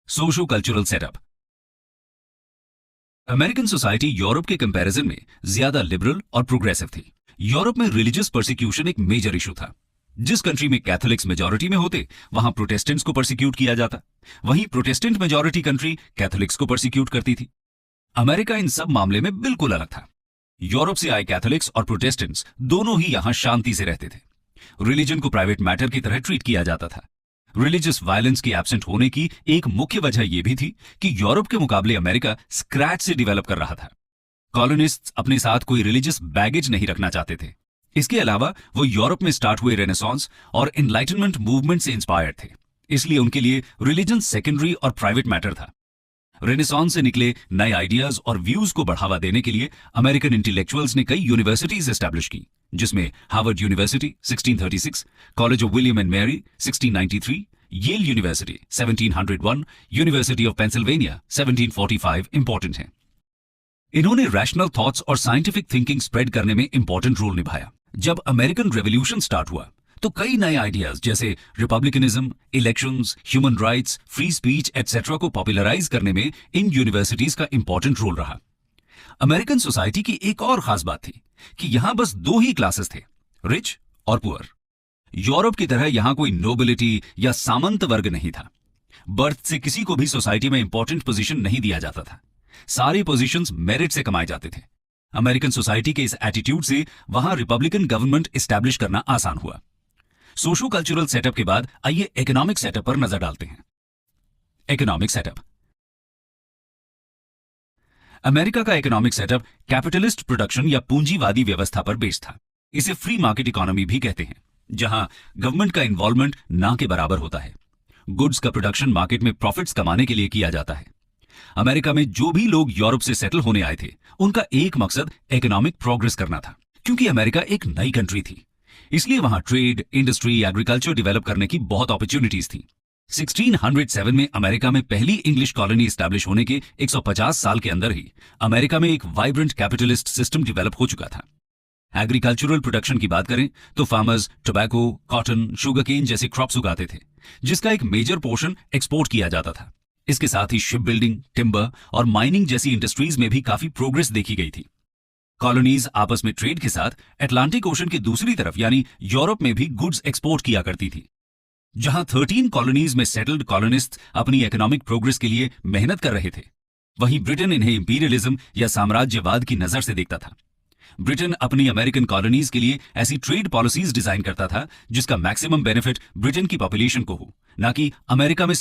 Socio cultural setup. American society Europe के comparison में ज्यादा लिबरल और प्रोग्रेसिव थी। यूरोप में रिलीजियस परसिक्यूशन एक मेजर इशू था। जिस कंट्री में कैथोलिक्स मेजॉरिटी में होते वहां प्रोटेस्टेंट्स को परसिक्यूट किया जाता, वहीं प्रोटेस्टेंट मेजॉरिटी कंट्री कैथोलिक्स को परसिक्यूट करती थी। अमेरिका इन सब मामले में बिल्कुल अलग था। यूरोप से आए कैथोलिक्स और प्रोटेस्टेंट्स दोनों ही यहां शांति से रहते थे। रिलीजन को प्राइवेट मैटर की तरह ट्रीट किया जाता था। रिलीजियस वायलेंस की एब्सेंट होने की एक मुख्य वजह यह भी थी कि यूरोप के मुकाबले अमेरिका स्क्रैच से डेवलप कर रहा था। कॉलोनिस्ट्स अपने साथ कोई रिलीजियस बैगेज नहीं रखना चाहते थे। इसके अलावा वो यूरोप में स्टार्ट हुए रेनेसांस और एनलाइटनमेंट मूवमेंट से इंस्पायर्ड थे, इसलिए उनके लिए रिलीजन सेकेंडरी और प्राइवेट मैटर था। रेनेसांस से निकले नए आइडियाज और व्यूज को बढ़ावा देने के लिए अमेरिकन इंटेलेक्चुअल्स ने कई यूनिवर्सिटीज एस्टैब्लिश की, जिसमें Harvard university 1636, college of William and Mary 1693, Yale university 1701, university of Pennsylvania 1745 important हैं। इन्होंने रैशनल थॉट्स और साइंटिफिक थिंकिंग स्प्रेड करने में इंपॉर्टेंट रोल निभाया। जब अमेरिकन रेवोल्यूशन स्टार्ट हुआ तो कई नए आइडियाज जैसे republicanism, elections, human rights, free speech etcetera को पॉपुलराइज करने में इन यूनिवर्सिटीज का इंपॉर्टेंट रोल रहा। अमेरिकन सोसाइटी की एक और खास बात थी कि यहां बस दो ही क्लासेस थे, रिच और पुअर। यूरोप की तरह यहां कोई नोबिलिटी या सामंत वर्ग नहीं था। बर्थ से किसी को भी सोसाइटी में इंपॉर्टेंट पोजीशन नहीं दिया जाता था। सारे पोजीशंस मेरिट से कमाए जाते थे। अमेरिकन सोसाइटी के इस एटीट्यूड से वहां रिपब्लिकन गवर्नमेंट एस्टैब्लिश करना आसान हुआ। सोशो कल्चरल सेटअप के बाद आइए इकोनॉमिक सेटअप पर नजर डालते हैं। Economic setup. अमेरिका का इकोनॉमिक सेटअप कैपिटलिस्ट प्रोडक्शन या पूंजीवादी व्यवस्था पर बेस्ड था। इसे फ्री मार्केट इकोनॉमी भी कहते हैं, जहां गवर्नमेंट का इन्वॉल्वमेंट ना के बराबर होता है। गुड्स का प्रोडक्शन मार्केट में प्रॉफिट्स कमाने के लिए किया जाता है। अमेरिका में जो भी लोग यूरोप से सेटल होने आए थे, उनका एक मकसद इकोनॉमिक प्रोग्रेस करना था। क्योंकि अमेरिका एक नई कंट्री थी, इसलिए वहां ट्रेड, इंडस्ट्री, एग्रीकल्चर डेवलप करने की बहुत अपॉर्चुनिटीज थी। 1607 में अमेरिका में पहली इंग्लिश कॉलोनी एस्टैब्लिश होने के 150 साल के अंदर ही अमेरिका में एक वाइब्रेंट कैपिटलिस्ट सिस्टम डेवलप हो चुका था। एग्रीकल्चरल प्रोडक्शन की बात करें तो फार्मर्स टोबैको, कॉटन, शुगरकेन जैसे क्रॉप्स उगाते थे, जिसका एक मेजर पोर्शन एक्सपोर्ट किया जाता था। इसके साथ ही शिप बिल्डिंग, टिम्बर और माइनिंग जैसी इंडस्ट्रीज में भी काफी प्रोग्रेस देखी गई थी। कॉलोनीज आपस में ट्रेड के साथ अटलांटिक ओशन की दूसरी तरफ यानी यूरोप में भी गुड्स एक्सपोर्ट किया करती थी। जहां 13 कॉलोनीज में सेटल्ड कॉलोनिस्ट अपनी इकोनॉमिक प्रोग्रेस के लिए मेहनत कर रहे थे, वहीं ब्रिटेन इन्हें इंपीरियलिज्म या साम्राज्यवाद की नजर से देखता था। ब्रिटेन अपनी अमेरिकन कॉलोनीज के लिए ऐसी ट्रेड पॉलिसीज डिजाइन करता था जिसका मैक्सिमम बेनिफिट ब्रिटेन की पॉपुलेशन को हो, ना कि अमेरिका में